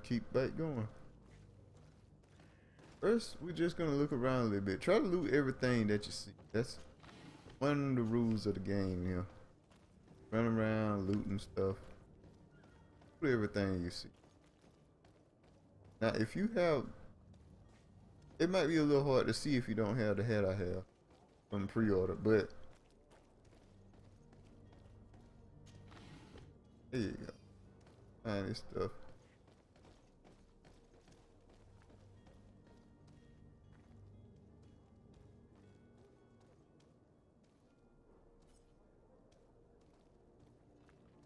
keep back going. First, we're just gonna look around a little bit. Try to loot everything that you see. That's one of the rules of the game here. Run around looting stuff. Loot everything you see. Now, if you have, it might be a little hard to see if you don't have the hat I have from pre-order, but there you go. Find this stuff.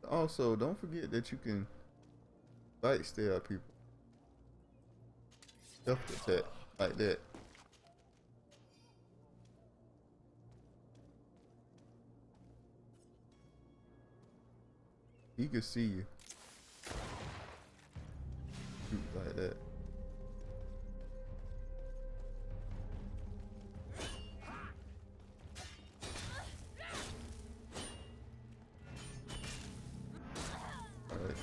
Also, don't forget that you can bite stare at people. Stealth attack like that. He can see you. Shoot like that. Alright.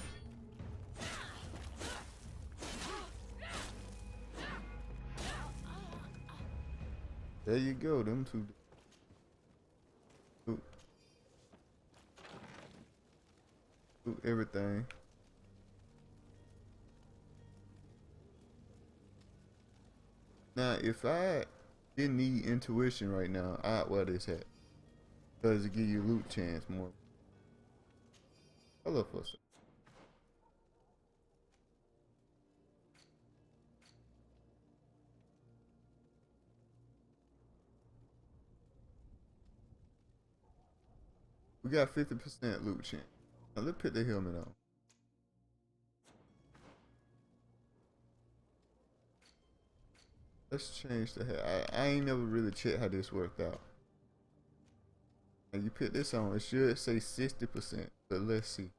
There you go, them two. Loot everything. Now, if I didn't need intuition right now, I'd wear this hat. Because it give you loot chance more. Hold up for a second. We got 50% loot chance. Now let's put the helmet on. Let's change the hat. I ain't never really checked how this worked out. And you put this on, it should say 60%, but let's see.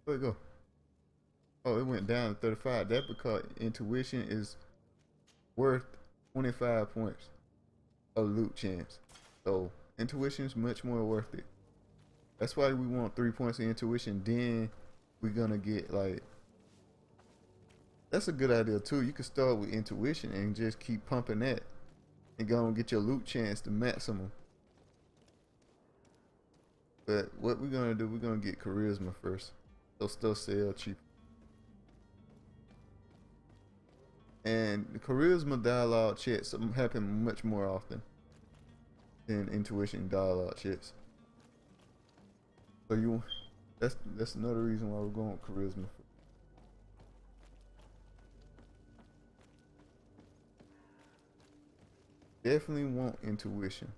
Where'd it go? Oh, it went down to 35. That's because intuition is worth 25 points of loot chance. So intuition is much more worth it. That's why we want 3 points of intuition. Then we're gonna get like, that's a good idea too. You can start with intuition and just keep pumping that and go and get your loot chance to maximum. But what we're gonna do, we're gonna get charisma first. So stuff sell cheap. And the charisma dialogue checks happen much more often than intuition dialogue checks. So that's another reason why we're going with charisma. Definitely want intuition.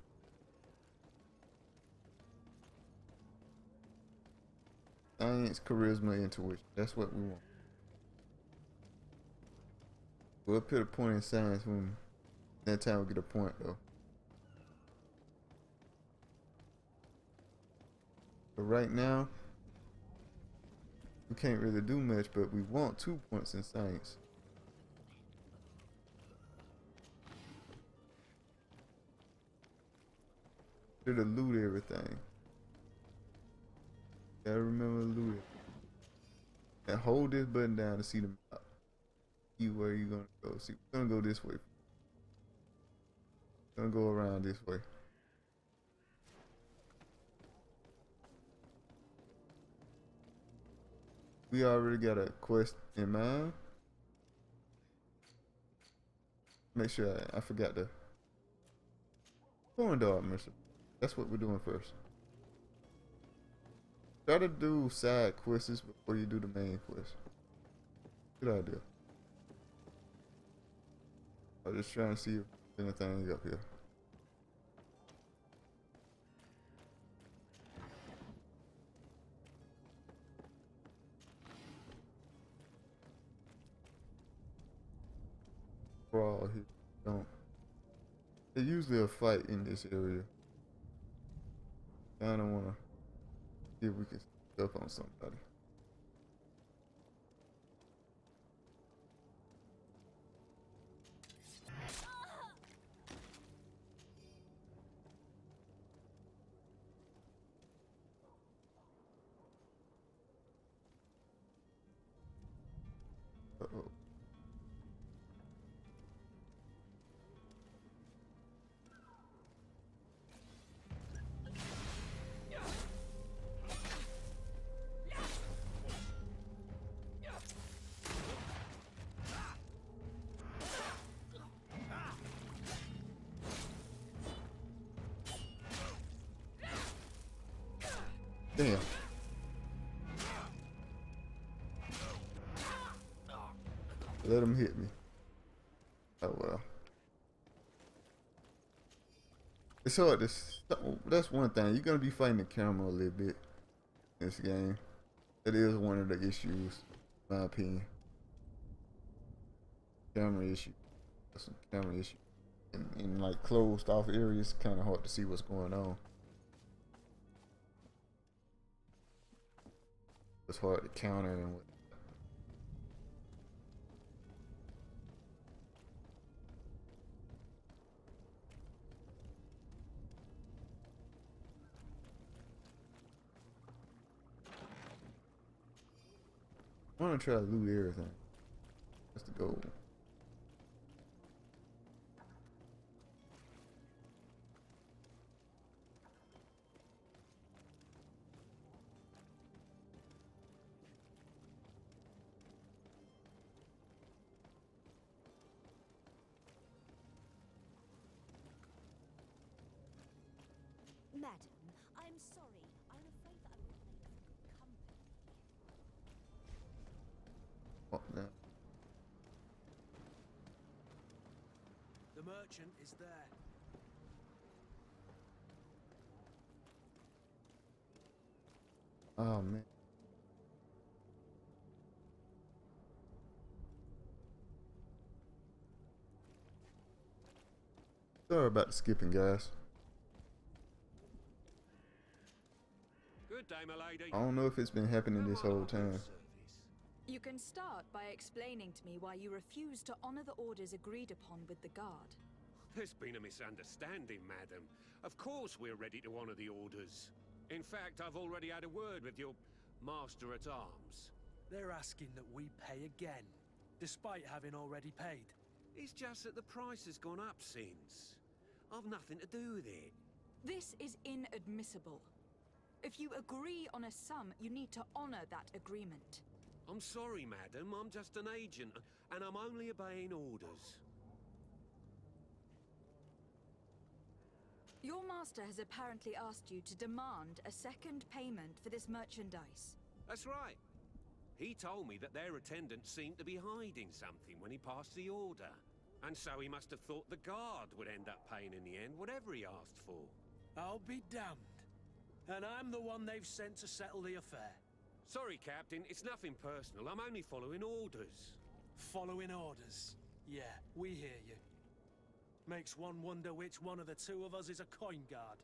Science, charisma, intuition. That's what we want. We'll put a point in science when that time we get a point though. But right now, we can't really do much, but we want 2 points in science. To loot everything. Gotta remember to loot it. And hold this button down to see the map. See where you're gonna go. See, we're gonna go this way. We're gonna go around this way. We already got a quest in mind. Make sure I forgot the corn dog mission. That's what we're doing first. Try to do side quests before you do the main quest. Good idea. I'm just trying to see if there's anything up here. Brawl here. Don't. There's usually a fight in this area. I don't wanna see if we can sneak up on somebody. Damn. Let him hit me. Oh well. It's hard to. That's one thing. You're gonna be fighting the camera a little bit in this game. That is one of the issues, in my opinion. Camera issue. That's some camera issue. In like closed off areas, kind of hard to see what's going on. It's hard to counter and what. I want to try to loot everything. That's the goal. Madam, I'm sorry. I'm afraid that I wouldn't make for good company. What now? The merchant is there. Oh man. Sorry about the skipping, guys. Good day, my lady. I don't know if it's been happening this whole time. You can start by explaining to me why you refuse to honor the orders agreed upon with the guard. There's been a misunderstanding, madam. Of course we're ready to honor the orders. In fact, I've already had a word with your master-at-arms. They're asking that we pay again, despite having already paid. It's just that the price has gone up since. I've nothing to do with it. This is inadmissible. If you agree on a sum, you need to honor that agreement. I'm sorry, madam. I'm just an agent, and I'm only obeying orders. Your master has apparently asked you to demand a second payment for this merchandise. That's right. He told me that their attendants seemed to be hiding something when he passed the order. And so he must have thought the guard would end up paying in the end, whatever he asked for. I'll be damned. And I'm the one they've sent to settle the affair. Sorry, Captain. It's nothing personal. I'm only following orders. Following orders. Yeah, we hear you. Makes one wonder which one of the two of us is a coin guard.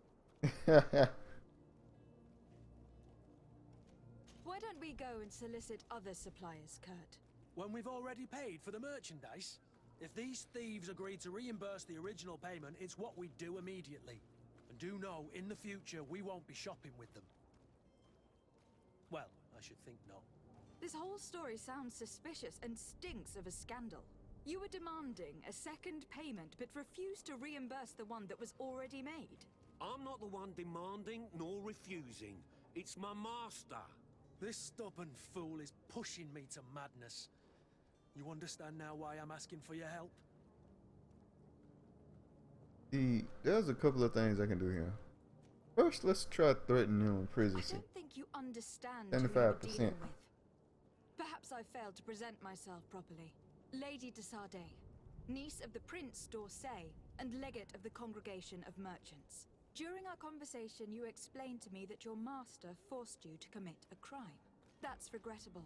Why don't we go and solicit other suppliers, Kurt? When we've already paid for the merchandise? If these thieves agree to reimburse the original payment, it's what we do immediately. And do know, in the future, we won't be shopping with them. Well, I should think not. This whole story sounds suspicious and stinks of a scandal. You were demanding a second payment, but refused to reimburse the one that was already made. I'm not the one demanding nor refusing. It's my master. This stubborn fool is pushing me to madness. You understand now why I'm asking for your help? There's a couple of things I can do here. First, let's try threatening him in prison. I don't think you understand who you're 75%. dealing with. Perhaps I failed to present myself properly. Lady de Sardet, niece of the Prince d'Orsay and legate of the Congregation of Merchants. During our conversation, you explained to me that your master forced you to commit a crime. That's regrettable,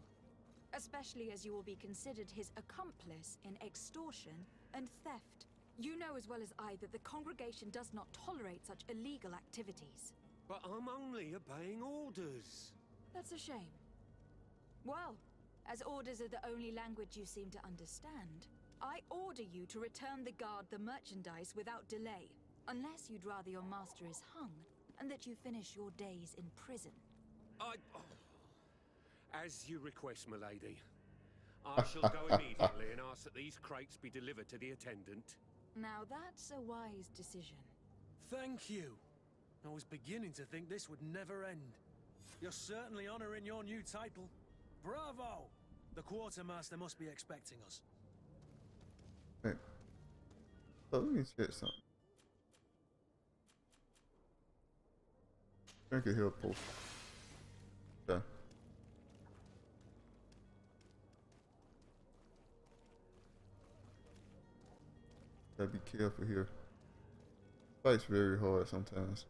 especially as you will be considered his accomplice in extortion and theft. You know as well as I that the Congregation does not tolerate such illegal activities. But I'm only obeying orders. That's a shame. Well, as orders are the only language you seem to understand, I order you to return the guard the merchandise without delay, unless you'd rather your master is hung, and that you finish your days in prison. As you request, my lady. I shall go immediately and ask that these crates be delivered to the attendant. Now that's a wise decision. Thank you. I was beginning to think this would never end. You're certainly honoring your new title. Bravo! The quartermaster must be expecting us. Hey. Oh, let me check something. Drink a heal potion. Okay. Gotta be careful here. Fight's very hard sometimes.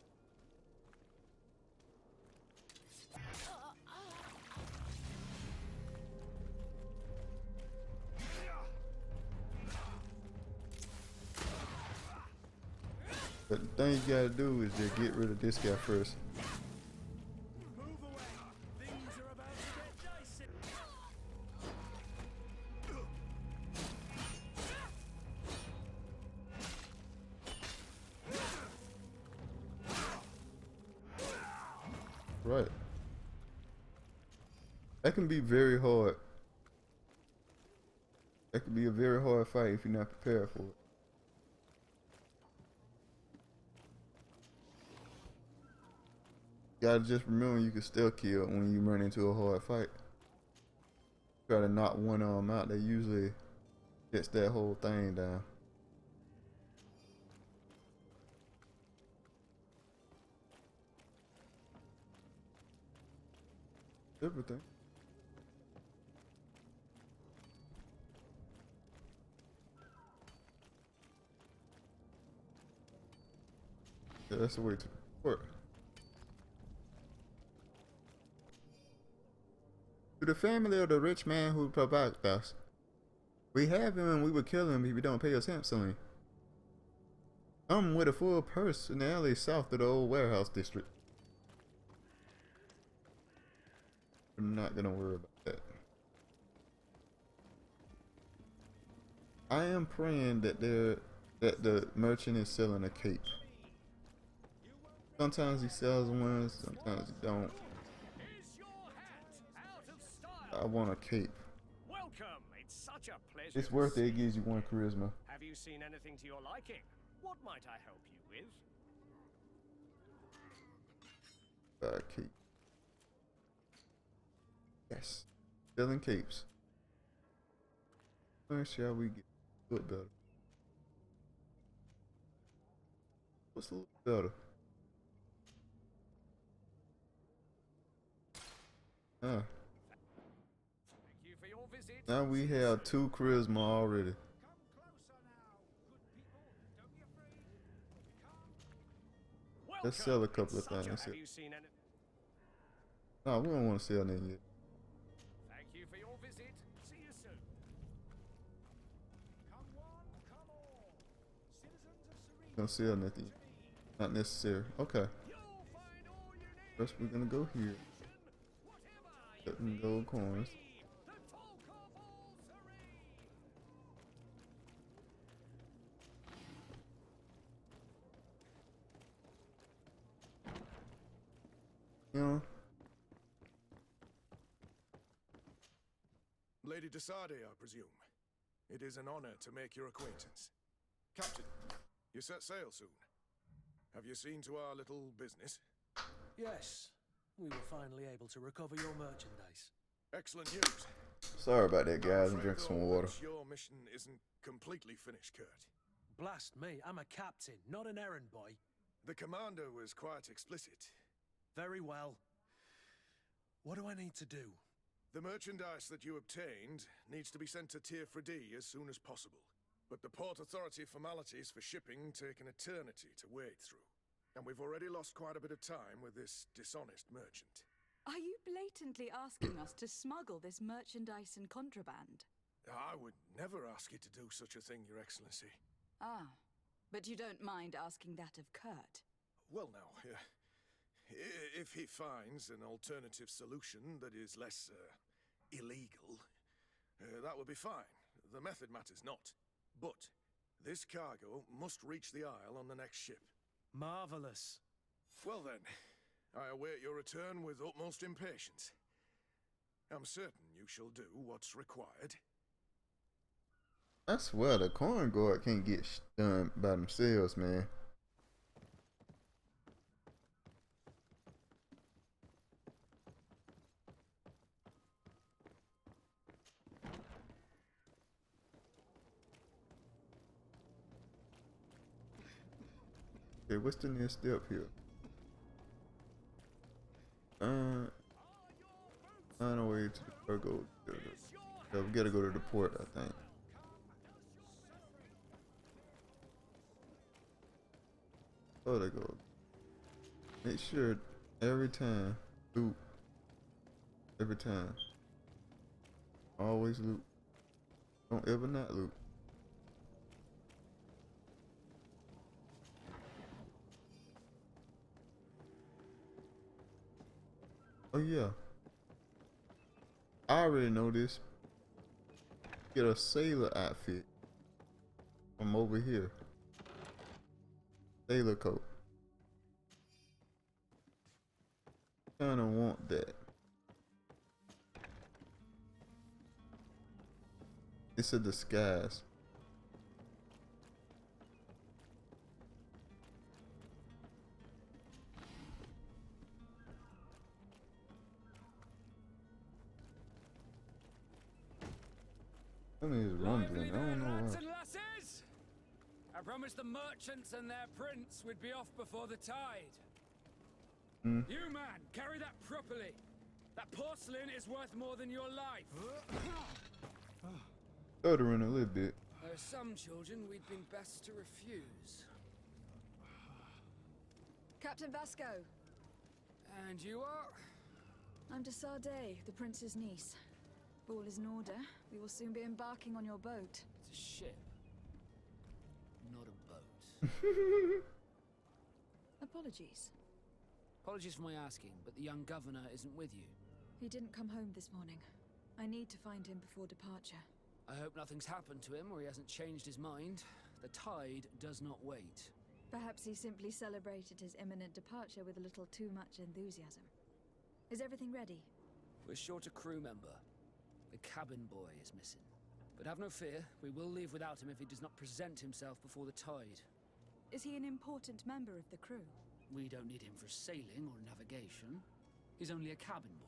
But the thing you gotta do is just get rid of this guy first. Move away. Things are about to get dicey. Right. That can be very hard. That could be a very hard fight if you're not prepared for it. You gotta just remember you can still kill when you run into a hard fight. Try to knock one arm out, that usually gets that whole thing down. Everything. Yeah, that's the way to work. To the family of the rich man who provoked us. We have him and we will kill him if we don't pay us handsomely. I'm with a full purse in the alley south of the old warehouse district. We're not gonna worry about that. I am praying that the merchant is selling a cape. Sometimes he sells one, sometimes he don't. Is your hat out of I style? want a cape. Welcome. It's such a pleasure. It's to worth it. see It gives you one charisma. Have you seen anything to your liking? What might I help you with? Cape. Yes. Selling capes. Where shall we get a little better? What's a little better? Thank you for your visit. Now we have 2 charisma already. Come closer now, good people. Don't be afraid. Come. Let's sell a couple of Welcome. things. Have you seen any? No, we don't want to sell nothing yet. Thank you for your visit. See you soon. Come one, come all. Citizens of Serene. Don't sell nothing yet. Not necessary. Okay. You'll find all you need. First we're gonna go here. Whatever Get them gold coins. the talk of all Serene. You know, Lady Desade, I presume. It is an honor to make your acquaintance. Captain, you set sail soon. Have you seen to our little business? Yes, we were finally able to recover your merchandise. Excellent news. sorry about that, guys. I'm afraid, drinking some though, water. that your mission isn't completely finished, Kurt. Blast me, I'm a captain, not an errand boy. The commander was quite explicit. Very well. What do I need to do? The merchandise that you obtained needs to be sent to Tier D as soon as possible. But the Port Authority formalities for shipping take an eternity to wade through. And we've already lost quite a bit of time with this dishonest merchant. Are you blatantly asking us to smuggle this merchandise and contraband? I would never ask you to do such a thing, Your Excellency. Ah, but you don't mind asking that of Kurt? Well, now, if he finds an alternative solution that is less illegal, that would be fine. The method matters not. But this cargo must reach the Isle on the next ship. Marvelous. Well then, I await your return with utmost impatience. I'm certain you shall do what's required. I swear the corn guard can't get done by themselves, man. Okay, what's the next step here? Are your Or go. Yeah, we gotta go to the port, I think. Oh, there goes. Make sure every time loot. Every time. Always loot. Don't ever not loot. Oh yeah. I already know this. Get a sailor outfit from over here. Sailor coat. Kinda want that. It's a disguise. I mean, it's rumbling. I don't know lads why. and lasses! I promised the merchants and their prince we'd be off before the tide. Hmm. You, man, carry that properly. That porcelain is worth more than your life. Stuttering a little bit. There are some children we'd been best to refuse. Captain Vasco, And you are? I'm de Sardet, the prince's niece. If all is in order, we will soon be embarking on your boat. It's a ship. Not a boat. Apologies. Apologies for my asking, but the young governor isn't with you. He didn't come home this morning. I need to find him before departure. I hope nothing's happened to him or he hasn't changed his mind. The tide does not wait. Perhaps he simply celebrated his imminent departure with a little too much enthusiasm. Is everything ready? We're short a crew member. The cabin boy is missing. But have no fear, we will leave without him if he does not present himself before the tide. Is he an important member of the crew? We don't need him for sailing or navigation. He's only a cabin boy.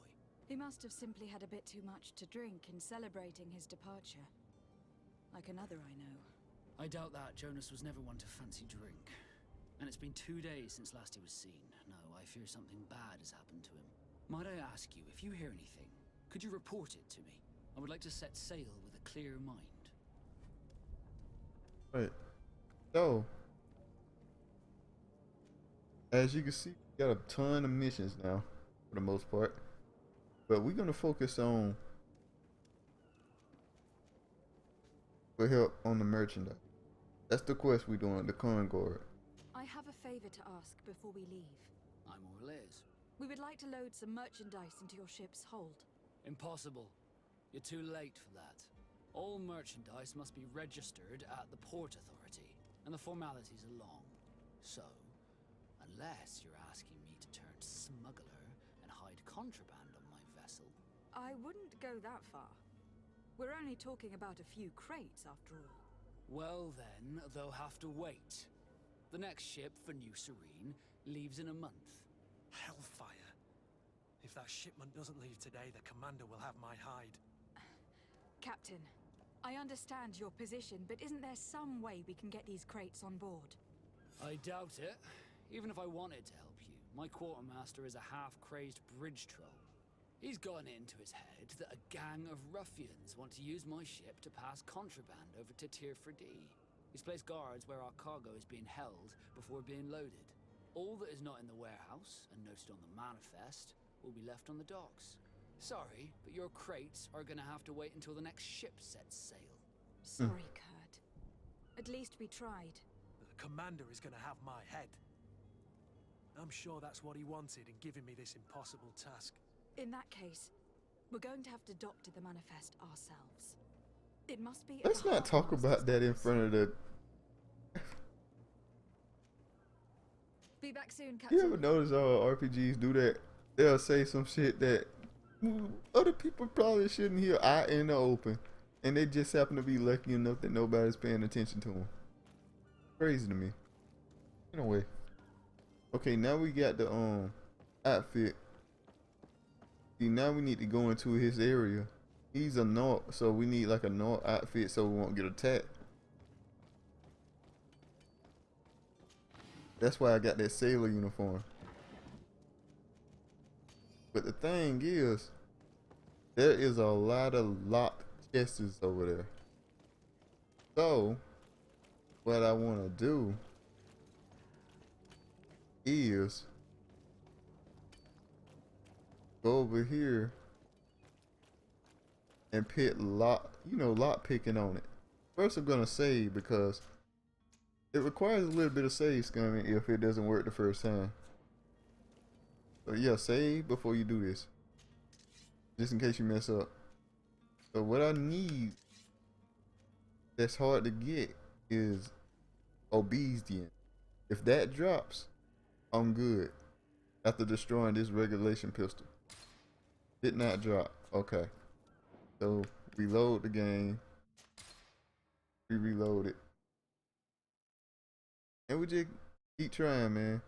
He must have simply had a bit too much to drink in celebrating his departure. Like another I know. I doubt that. Jonas was never one to fancy drink. And it's been 2 days since last he was seen. No, I fear something bad has happened to him. Might I ask you, if you hear anything, could you report it to me? I would like to set sail with a clear mind. Right. So, as you can see, we got a ton of missions now, for the most part. But we're gonna focus on for help on the merchandise. That's the quest we're doing, the Concord. I have a favor to ask before we leave. I'm all ears. We would like to load some merchandise into your ship's hold. Impossible. You're too late for that. All merchandise must be registered at the Port Authority, and the formalities are long. So, unless you're asking me to turn smuggler and hide contraband on my vessel. I wouldn't go that far. We're only talking about a few crates, after all. Well then, they'll have to wait. The next ship for New Serene leaves in a month. Hellfire. If that shipment doesn't leave today, the commander will have my hide. Captain, I understand your position, but isn't there some way we can get these crates on board? I doubt it. Even if I wanted to help you, my quartermaster is a half-crazed bridge troll. He's gotten it into his head that a gang of ruffians want to use my ship to pass contraband over to Tier 4D. He's placed guards where our cargo is being held before being loaded. All that is not in the warehouse, and noted on the manifest, will be left on the docks. Sorry, but your crates are gonna have to wait until the next ship sets sail. Sorry, Kurt. At least we tried. The commander is gonna have my head. I'm sure that's what he wanted in giving me this impossible task. In that case, we're going to have to doctor the manifest ourselves. It must be. Let's not talk about that in front of the. Be back soon, Captain. You ever notice RPGs do that? They'll say some shit that other people probably shouldn't hear out in the open, and they just happen to be lucky enough that nobody's paying attention to them. Crazy to me. Anyway, okay, now we got the outfit. See, now we need to go into his area. He's a Naut, so we need like a Naut outfit so we won't get attacked. That's why I got that sailor uniform. But the thing is, there is a lot of locked chests over there. So what I want to do is go over here and put lock picking on it. First, I'm gonna save because it requires a little bit of save scumming if it doesn't work the first time. So yeah, save before you do this, just in case you mess up. So what I need that's hard to get is obedience. If that drops, I'm good. After destroying this regulation pistol. Did not drop. Okay. So reload the game. We reload it. And we just keep trying, man.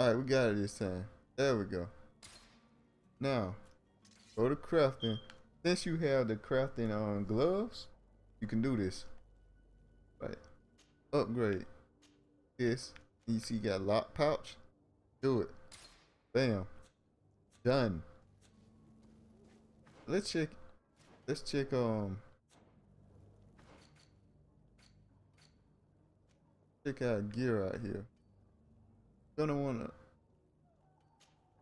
Alright, we got it this time. There we go. Now, go to crafting. Since you have the crafting on gloves, you can do this. Right. Upgrade this. You see you got lock pouch. Do it. Bam. Done. Let's check check out gear out here. Gonna wanna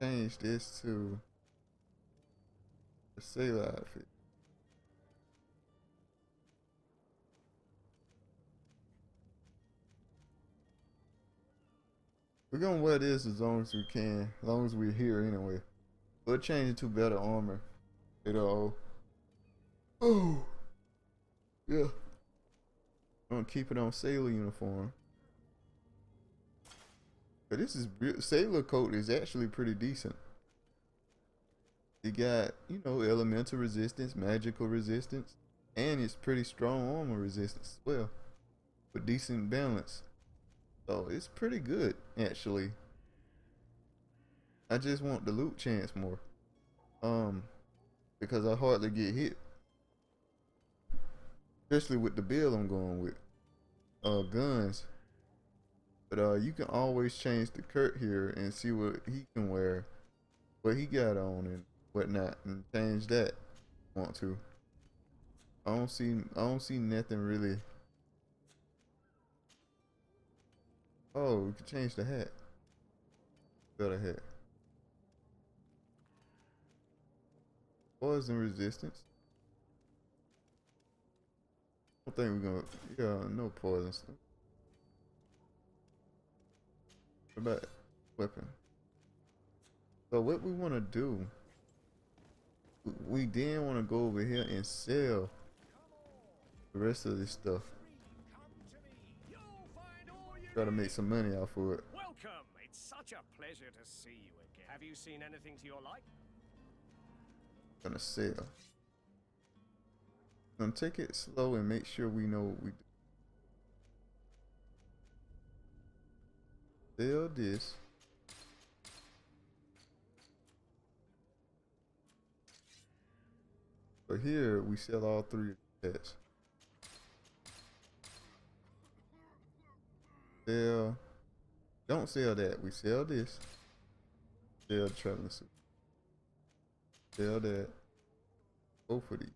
change this to the sailor outfit. We're gonna wear this as long as we can, as long as we're here anyway. We'll change it to better armor. It'll. Oh, yeah. I'm gonna keep it on sailor uniform. But this is sailor coat is actually pretty decent. It got, you know, elemental resistance, magical resistance, and it's pretty strong armor resistance as well, with decent balance. So it's pretty good actually. I just want the loot chance more, because I hardly get hit, especially with the build I'm going with, guns. But you can always change the Kurt here and see what he can wear, what he got on and whatnot, and change that. Want to? I don't see nothing really. Oh, we can change the hat. Got a hat. Poison resistance. I don't think we're gonna. Yeah, no poison stuff. What about weapon? So what we want to do, we then want to go over here and sell the rest of this stuff. Try to make some money off of it. Welcome. It's such a pleasure to see you again. Have you seen anything to your like? Gonna sell. Gonna take it slow and make sure we know what we do. Sell this. So here we sell all three of the pets. Sell. Don't sell that. We sell this. Sell the traveling suit. Sell that. Both of these.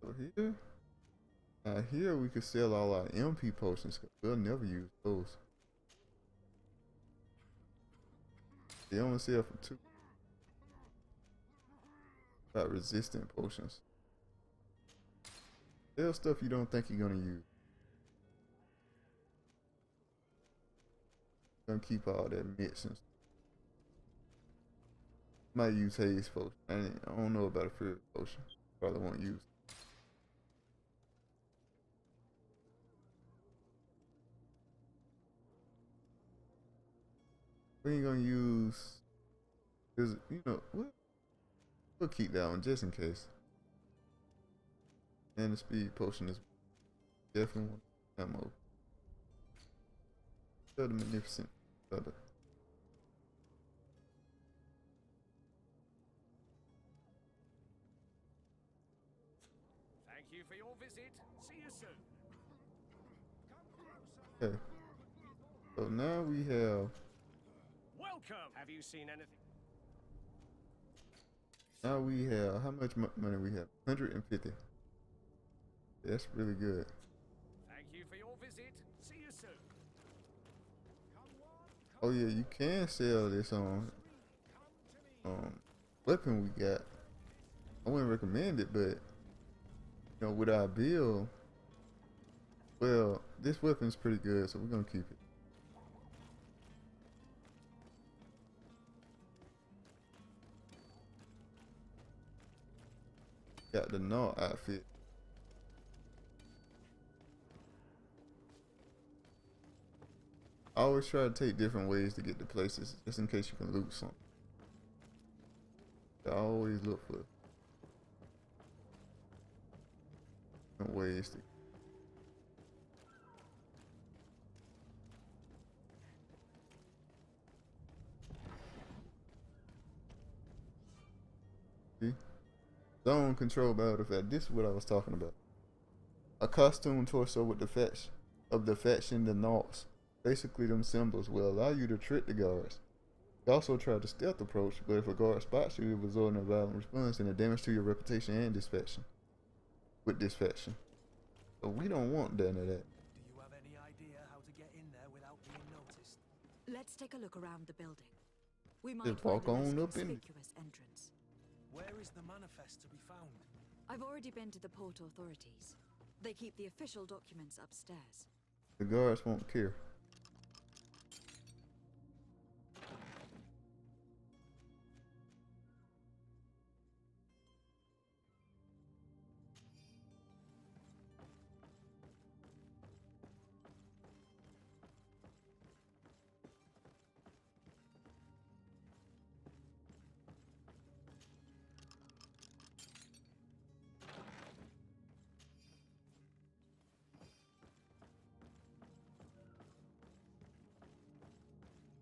So here. Now here we could sell all our MP potions. We'll never use those. They only sell for 2. About resistant potions. Sell stuff you don't think you're gonna use. Gonna keep all that mix and stuff. Might use haze potion. I don't know about a fear potion. Probably won't use. We ain't gonna use, cause you know we'll keep that one just in case. And the speed potion is definitely one ammo. Still the magnificent brother. Thank you for your visit. See you soon. Okay. So now we have Welcome. Have you seen anything? how much money we have? 150. That's really good. Thank you for your visit. See you soon. Oh yeah, you can sell this weapon we got. I wouldn't recommend it, but you know, with our build, well, this weapon's pretty good, so we're gonna keep it. Got the Gnaw outfit. I always try to take different ways to get to places, just in case you can loot something. I always look for different ways to. See? Zone control battle effect. This is what I was talking about. A costume torso with the fetch of the faction, the Nauts. Basically, them symbols will allow you to trick the guards. You also try the stealth approach, but if a guard spots you, it will result in a violent response and a damage to your reputation and this faction. With this faction. So we don't want none of that. Do you have any idea how to get in there without being noticed? Let's take a look around the building. We might Just walk find a on less up in it. conspicuous entrance. Where is the manifest to be found? I've already been to the port authorities. They keep the official documents upstairs. The guards won't care.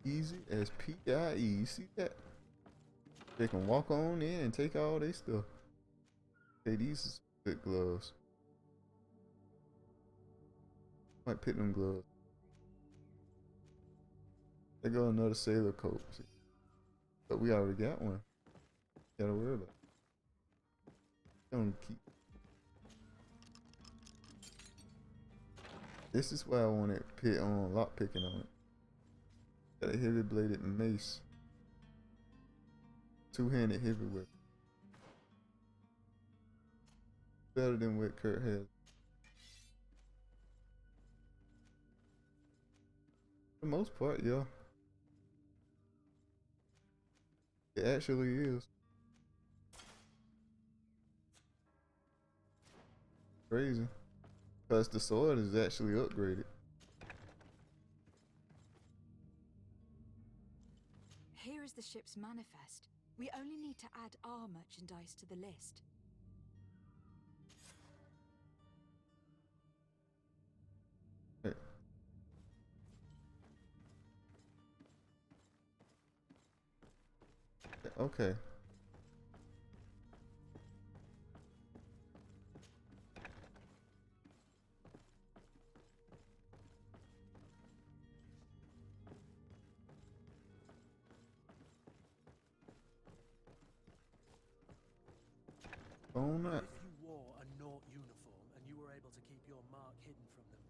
Easy as PIE. You see that? They can walk on in and take all their stuff. Okay, these is good gloves. Might pick them gloves. There go another sailor coat. See? But we already got one. Gotta worry about it. Don't keep. This is why I wanted pit on lock picking on it. Got a heavy bladed mace. Two-handed heavy weapon. Better than what Kurt has. For the most part, yeah. It actually is. Crazy. Because the sword is actually upgraded. Here is the ship's manifest. We only need to add our merchandise to the list. Hey. Okay. On that. If you wore a Naut uniform and you were able to keep your mark hidden from them,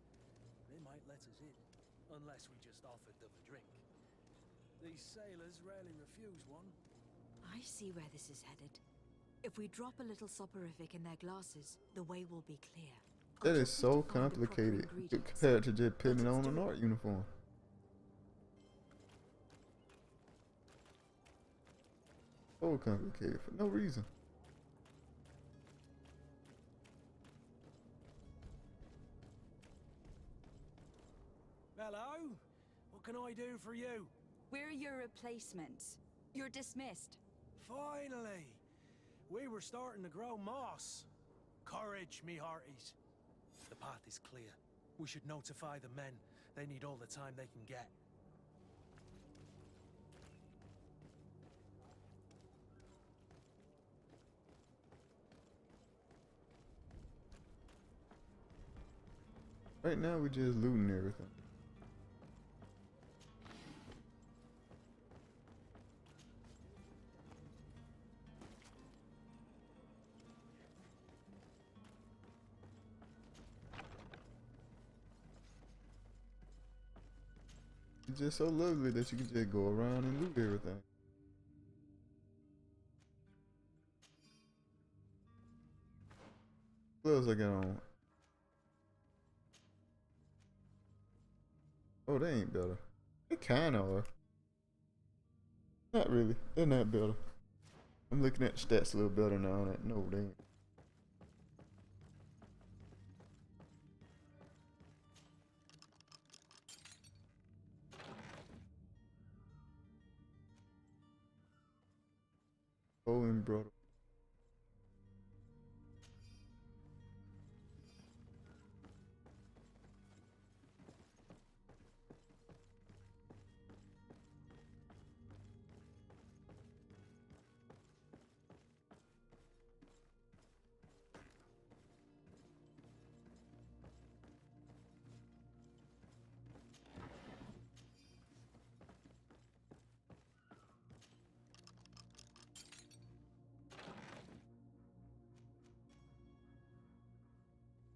they might let us in. Unless we just offered them a drink. These sailors rarely refuse one. I see where this is headed. If we drop a little soporific in their glasses, the way will be clear. That is so complicated compared to just putting on an art uniform. So complicated for no reason. Hello? What can I do for you? We're your replacements. You're dismissed. Finally! We were starting to grow moss. Courage, me hearties. The path is clear. We should notify the men They need all the time they can get. Right now we're just looting everything. It's just so lovely that you can just go around and loot everything. What else I got on? Oh, they ain't better. They kinda are. Not really. They're not better. I'm looking at the stats a little better now. No, they ain't. Owen brought.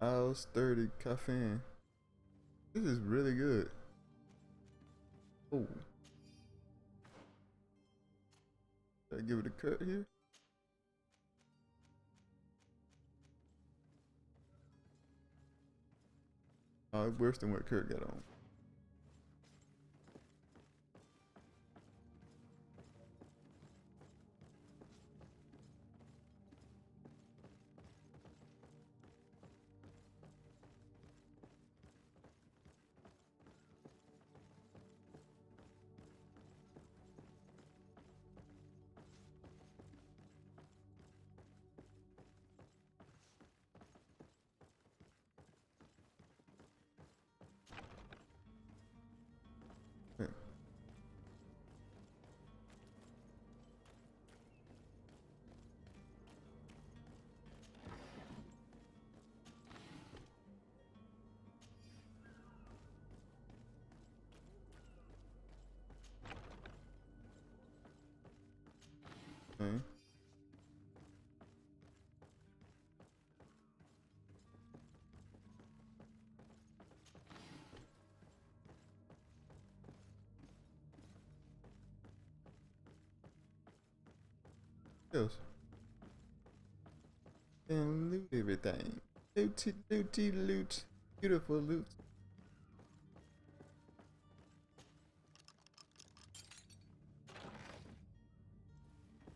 House 30 caffeine. This is really good. Oh. Should I give it a cut here? Oh, it's worse than what Kurt got on. Okay. Yes. And loot everything. Looty, looty, loot. Beautiful loot.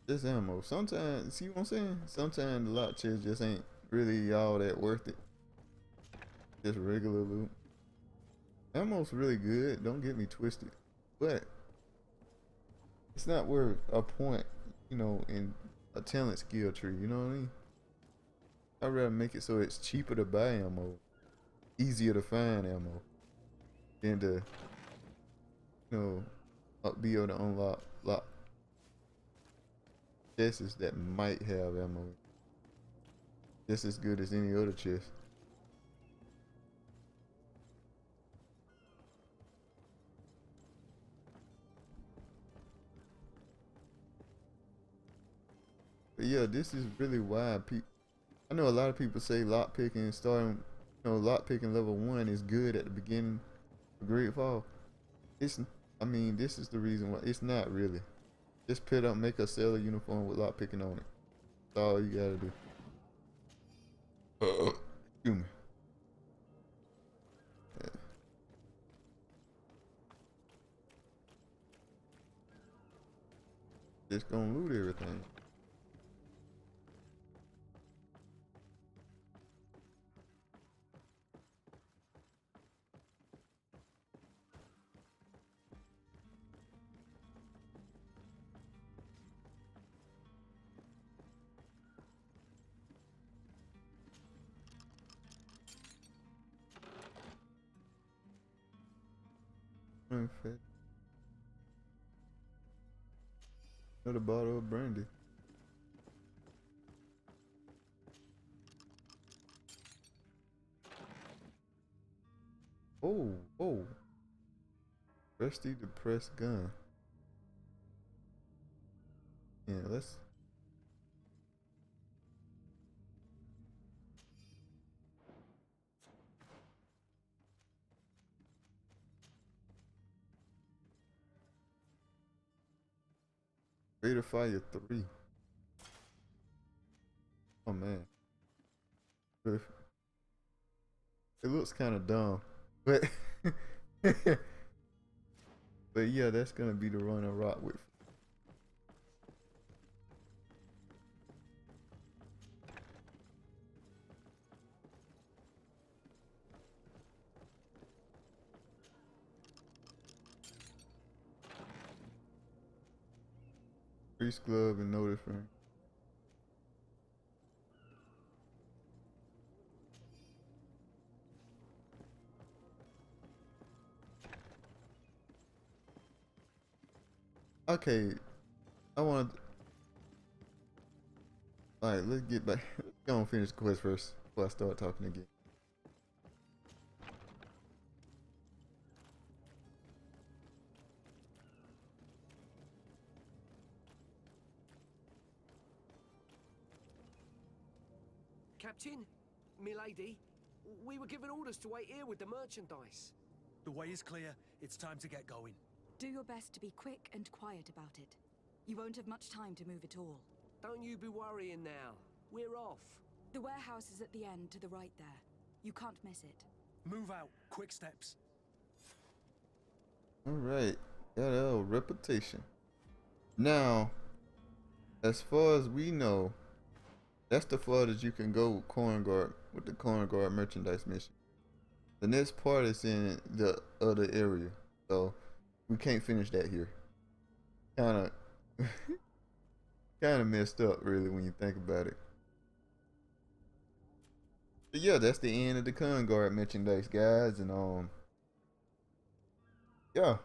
This ammo. Sometimes, see what I'm saying? Sometimes the lot chest just ain't really all that worth it. Just regular loot. Ammo's really good, don't get me twisted. But it's not worth a point, you know, in a talent skill tree, you know what I mean? I'd rather make it so it's cheaper to buy ammo, easier to find ammo, than to, you know, be able to unlock chests that might have ammo just as good as any other chest. But yeah, this is really why I know a lot of people say lockpicking starting, you know, lockpicking level 1 is good at the beginning of Greedfall. I mean, this is the reason why it's not really. Just make a sailor uniform with lockpicking on it. That's all you gotta do. Excuse me. Yeah. Just gonna loot everything. Another bottle of brandy. Oh, oh. Rusty depressed gun. Yeah, let's. Rate of fire 3. Oh man. It looks kind of dumb, but but yeah, that's gonna be the run I rock with. Priest glove and notice ring. Okay, I want. All right, let's get back. Let's go and finish the quest first before I start talking again. Captain, milady, we were given orders to wait here with the merchandise. The way is clear. It's time to get going. Do your best to be quick and quiet about it. You won't have much time to move at all. Don't you be worrying now. We're off. The warehouse is at the end to the right there. You can't miss it. Move out. Quick steps. All right, got a reputation. Now, as far as we know, that's the farthest you can go with Corn Guard with the Corn Guard merchandise mission. The next part is in the other area, so we can't finish that here. Kind of, kind of messed up, really, when you think about it. But yeah, that's the end of the Corn Guard merchandise, guys, and yeah.